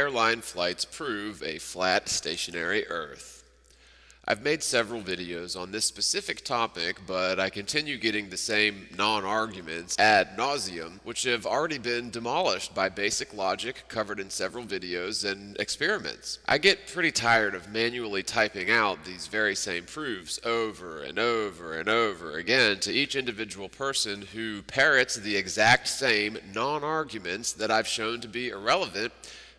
airline flights prove a flat, stationary Earth? I've made several videos on this specific topic, but I continue getting the same non-arguments ad nauseum, which have already been demolished by basic logic covered in several videos and experiments. I get pretty tired of manually typing out these very same proofs over and over and over again to each individual person who parrots the exact same non-arguments that I've shown to be irrelevant,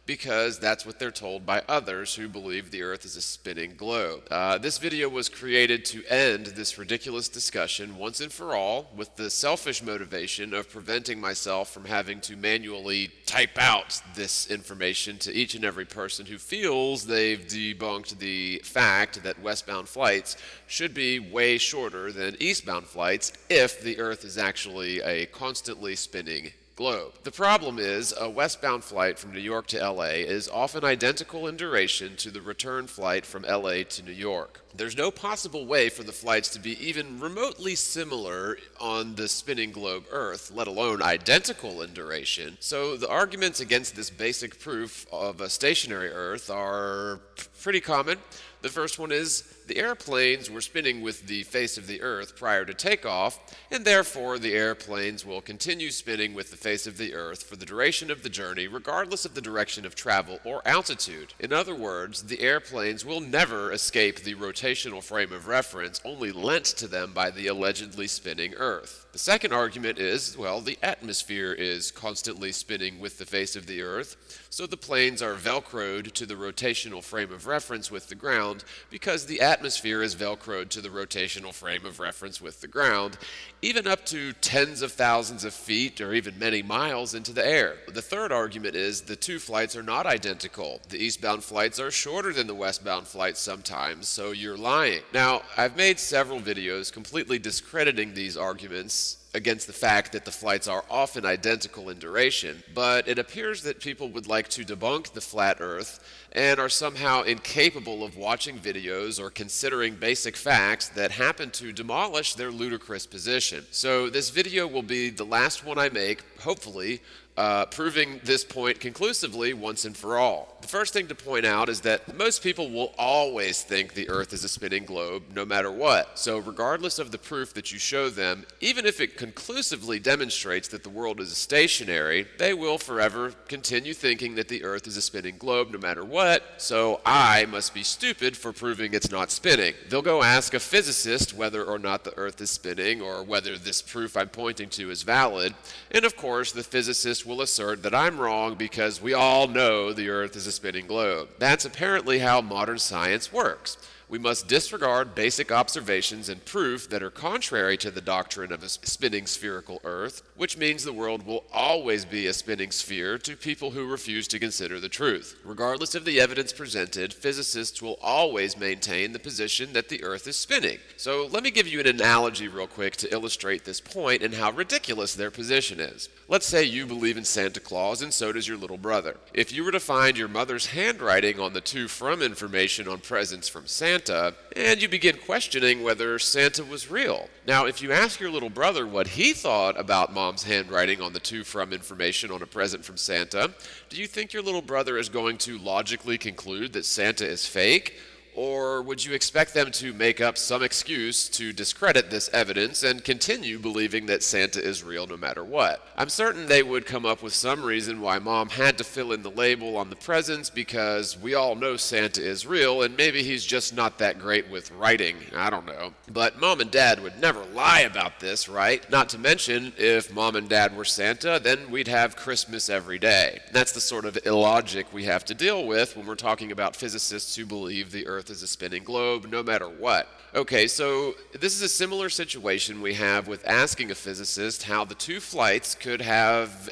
because that's what they're told by others who believe the Earth is a spinning globe. This video was created to end this ridiculous discussion once and for all, with the selfish motivation of preventing myself from having to manually type out this information to each and every person who feels they've debunked the fact that westbound flights should be way shorter than eastbound flights if the Earth is actually a constantly spinning globe. The problem is, a westbound flight from New York to LA is often identical in duration to the return flight from LA to New York. There's no possible way for the flights to be even remotely similar on the spinning globe Earth, let alone identical in duration. So the arguments against this basic proof of a stationary Earth are pretty common. The first one is, the airplanes were spinning with the face of the Earth prior to takeoff, and therefore the airplanes will continue spinning with the face of the Earth for the duration of the journey, regardless of the direction of travel or altitude. In other words, the airplanes will never escape the rotational frame of reference only lent to them by the allegedly spinning Earth. The second argument is, well, the atmosphere is constantly spinning with the face of the Earth, so the planes are velcroed to the rotational frame of reference with the ground because the atmosphere is velcroed to the rotational frame of reference with the ground, even up to tens of thousands of feet or even many miles into the air. The third argument is the two flights are not identical. The eastbound flights are shorter than the westbound flights sometimes, so you're lying. Now, I've made several videos completely discrediting these arguments against the fact that the flights are often identical in duration, but it appears that people would like to debunk the flat Earth and are somehow incapable of watching videos or considering basic facts that happen to demolish their ludicrous position. So this video will be the last one I make, hopefully, proving this point conclusively once and for all. The first thing to point out is that most people will always think the Earth is a spinning globe, no matter what. So regardless of the proof that you show them, even if it conclusively demonstrates that the world is stationary, they will forever continue thinking that the Earth is a spinning globe, no matter what, so I must be stupid for proving it's not spinning. They'll go ask a physicist whether or not the Earth is spinning, or whether this proof I'm pointing to is valid, and of course the physicist will assert that I'm wrong because we all know the Earth is a spinning globe. That's apparently how modern science works. We must disregard basic observations and proof that are contrary to the doctrine of a spinning spherical Earth, which means the world will always be a spinning sphere to people who refuse to consider the truth. Regardless of the evidence presented, physicists will always maintain the position that the Earth is spinning. So let me give you an analogy real quick to illustrate this point and how ridiculous their position is. Let's say you believe in Santa Claus, and so does your little brother. If you were to find your mother's handwriting on the to from information on presents from Santa, and you begin questioning whether Santa was real. Now, if you ask your little brother what he thought about Mom's handwriting on the to from information on a present from Santa, do you think your little brother is going to logically conclude that Santa is fake? Or would you expect them to make up some excuse to discredit this evidence and continue believing that Santa is real no matter what? I'm certain they would come up with some reason why Mom had to fill in the label on the presents, because we all know Santa is real and maybe he's just not that great with writing. I don't know. But Mom and Dad would never lie about this, right? Not to mention, if Mom and Dad were Santa, then we'd have Christmas every day. That's the sort of illogic we have to deal with when we're talking about physicists who believe the Earth is a spinning globe, no matter what. Okay, so this is a similar situation we have with asking a physicist how the two flights could have,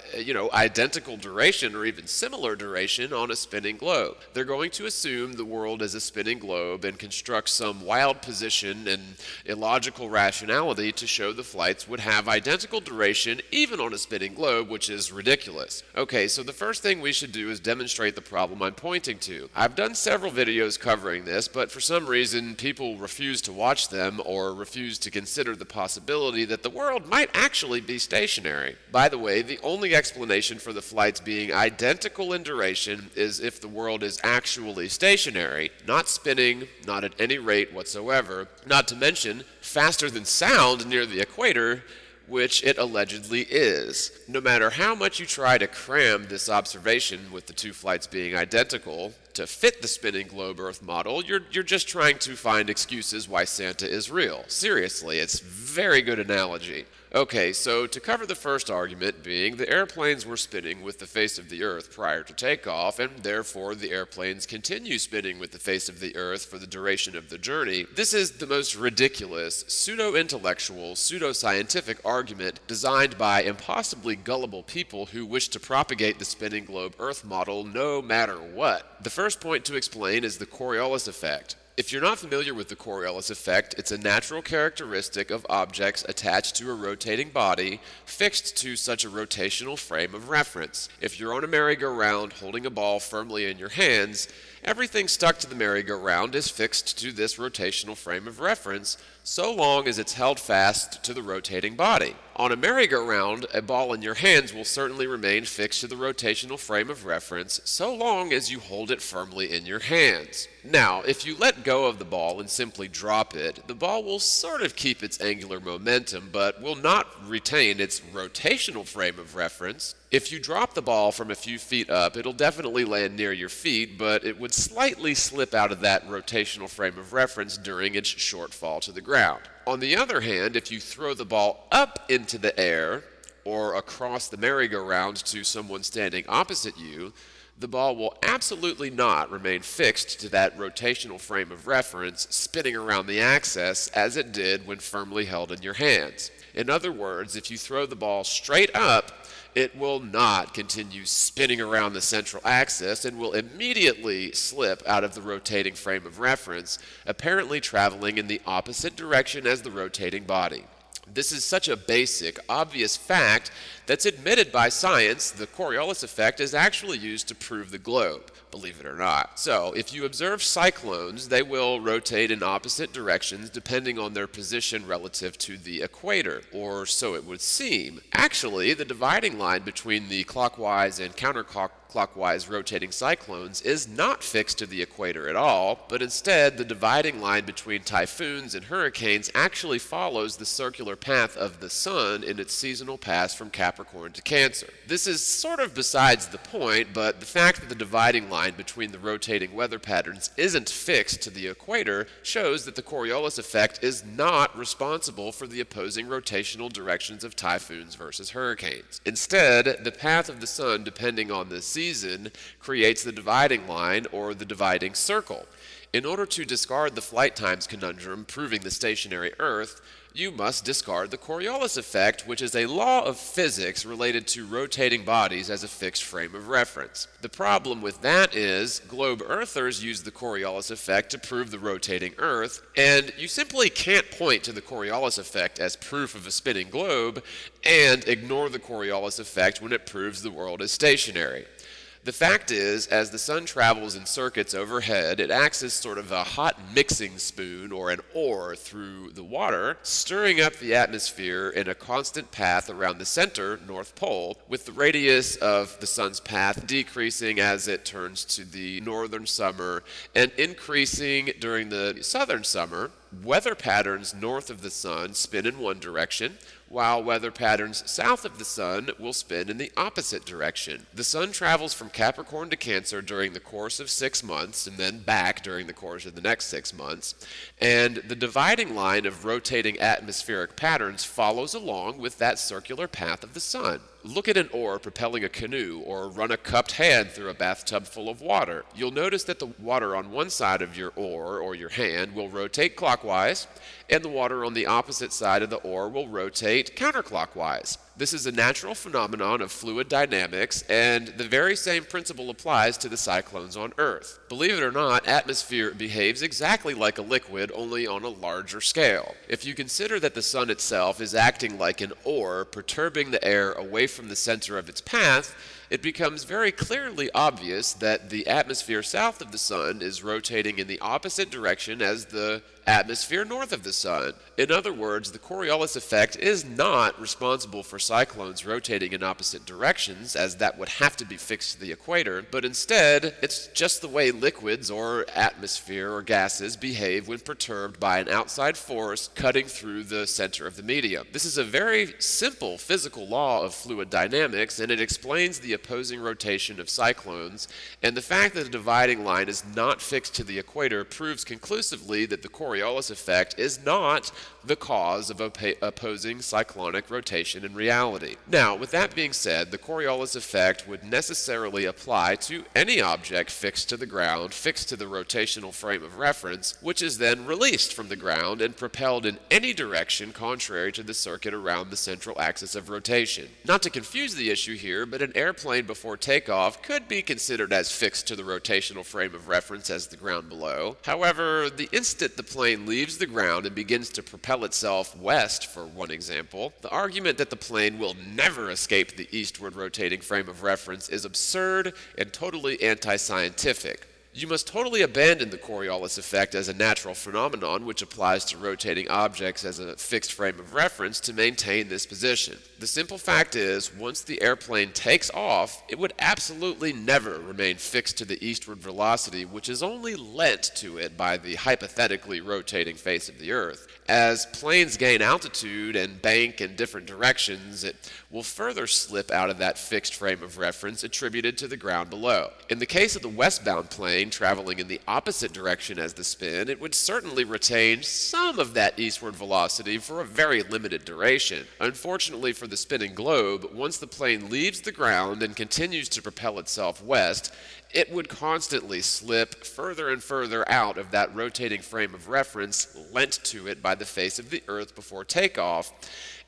identical duration or even similar duration on a spinning globe. They're going to assume the world is a spinning globe and construct some wild position and illogical rationality to show the flights would have identical duration even on a spinning globe, which is ridiculous. Okay, so the first thing we should do is demonstrate the problem I'm pointing to. I've done several videos covering this, this, but for some reason people refuse to watch them or refuse to consider the possibility that the world might actually be stationary. By the way, the only explanation for the flights being identical in duration is if the world is actually stationary, not spinning, not at any rate whatsoever, not to mention faster than sound near the equator, which it allegedly is. No matter how much you try to cram this observation with the two flights being identical to fit the spinning globe Earth model, you're just trying to find excuses why Santa is real. Seriously, it's a very good analogy. Okay, so to cover the first argument being the airplanes were spinning with the face of the Earth prior to takeoff, and therefore the airplanes continue spinning with the face of the Earth for the duration of the journey, this is the most ridiculous, pseudo-intellectual, pseudo-scientific argument designed by impossibly gullible people who wish to propagate the spinning globe Earth model no matter what. The first point to explain is the Coriolis effect. If you're not familiar with the Coriolis effect, it's a natural characteristic of objects attached to a rotating body fixed to such a rotational frame of reference. If you're on a merry-go-round holding a ball firmly in your hands, everything stuck to the merry-go-round is fixed to this rotational frame of reference so long as it's held fast to the rotating body. On a merry-go-round, a ball in your hands will certainly remain fixed to the rotational frame of reference so long as you hold it firmly in your hands. Now, if you let go of the ball and simply drop it, the ball will sort of keep its angular momentum, but will not retain its rotational frame of reference. If you drop the ball from a few feet up, it'll definitely land near your feet, but it would slightly slip out of that rotational frame of reference during its short fall to the ground. On the other hand, if you throw the ball up into the air or across the merry-go-round to someone standing opposite you, the ball will absolutely not remain fixed to that rotational frame of reference, spinning around the axis as it did when firmly held in your hands. In other words, if you throw the ball straight up, it will not continue spinning around the central axis and will immediately slip out of the rotating frame of reference, apparently traveling in the opposite direction as the rotating body. This is such a basic, obvious fact that's admitted by science. The Coriolis effect is actually used to prove the globe, believe it or not. So, if you observe cyclones, they will rotate in opposite directions depending on their position relative to the equator, or so it would seem. Actually, the dividing line between the clockwise and counterclockwise rotating cyclones is not fixed to the equator at all, but instead the dividing line between typhoons and hurricanes actually follows the circular path of the sun in its seasonal pass from Capricorn to Cancer. This is sort of besides the point, but the fact that the dividing line between the rotating weather patterns isn't fixed to the equator shows that the Coriolis effect is not responsible for the opposing rotational directions of typhoons versus hurricanes. Instead, the path of the sun, depending on the season, creates the dividing line or the dividing circle. In order to discard the flight times conundrum proving the stationary Earth, you must discard the Coriolis effect, which is a law of physics related to rotating bodies as a fixed frame of reference. The problem with that is globe earthers use the Coriolis effect to prove the rotating Earth, and you simply can't point to the Coriolis effect as proof of a spinning globe and ignore the Coriolis effect when it proves the world is stationary. The fact is, as the sun travels in circuits overhead, it acts as sort of a hot mixing spoon or an oar through the water, stirring up the atmosphere in a constant path around the center, North Pole, with the radius of the sun's path decreasing as it turns to the northern summer and increasing during the southern summer. Weather patterns north of the sun spin in one direction, while weather patterns south of the sun will spin in the opposite direction. The sun travels from Capricorn to Cancer during the course of 6 months, and then back during the course of the next 6 months, and the dividing line of rotating atmospheric patterns follows along with that circular path of the sun. Look at an oar propelling a canoe, or run a cupped hand through a bathtub full of water. You'll notice that the water on one side of your oar, or your hand, will rotate clockwise, and the water on the opposite side of the oar will rotate counterclockwise. This is a natural phenomenon of fluid dynamics, and the very same principle applies to the cyclones on Earth. Believe it or not, atmosphere behaves exactly like a liquid, only on a larger scale. If you consider that the sun itself is acting like an oar, perturbing the air away from the center of its path, it becomes very clearly obvious that the atmosphere south of the sun is rotating in the opposite direction as the atmosphere north of the sun. In other words, the Coriolis effect is not responsible for cyclones rotating in opposite directions, as that would have to be fixed to the equator, but instead, it's just the way liquids or atmosphere or gases behave when perturbed by an outside force cutting through the center of the medium. This is a very simple physical law of fluid dynamics, and it explains the opposing rotation of cyclones, and the fact that the dividing line is not fixed to the equator proves conclusively that the Coriolis effect is not the cause of opposing cyclonic rotation in reality. Now, with that being said, the Coriolis effect would necessarily apply to any object fixed to the ground, fixed to the rotational frame of reference, which is then released from the ground and propelled in any direction contrary to the circuit around the central axis of rotation. Not to confuse the issue here, but an airplane before takeoff could be considered as fixed to the rotational frame of reference as the ground below. However, the instant the plane leaves the ground and begins to propel itself west, for one example, the argument that the plane will never escape the eastward rotating frame of reference is absurd and totally anti-scientific. You must totally abandon the Coriolis effect as a natural phenomenon which applies to rotating objects as a fixed frame of reference to maintain this position. The simple fact is, once the airplane takes off, it would absolutely never remain fixed to the eastward velocity, which is only lent to it by the hypothetically rotating face of the Earth. As planes gain altitude and bank in different directions, it will further slip out of that fixed frame of reference attributed to the ground below. In the case of the westbound plane traveling in the opposite direction as the spin, it would certainly retain some of that eastward velocity for a very limited duration. Unfortunately for the spinning globe, once the plane leaves the ground and continues to propel itself west, it would constantly slip further and further out of that rotating frame of reference lent to it by the face of the Earth before takeoff,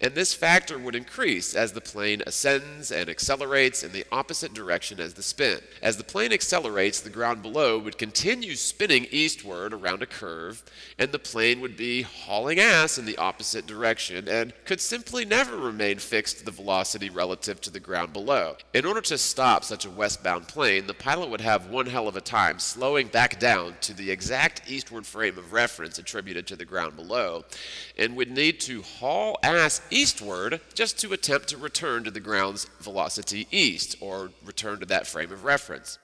and this factor would increase as the plane ascends and accelerates in the opposite direction as the spin. As the plane accelerates, the ground below would continue spinning eastward around a curve, and the plane would be hauling ass in the opposite direction and could simply never remain fixed to the velocity relative to the ground below. In order to stop such a westbound plane, the pilot would have one hell of a time slowing back down to the exact eastward frame of reference attributed to the ground below, and would need to haul ass eastward just to attempt to return to the ground's velocity east, or return to that frame of reference.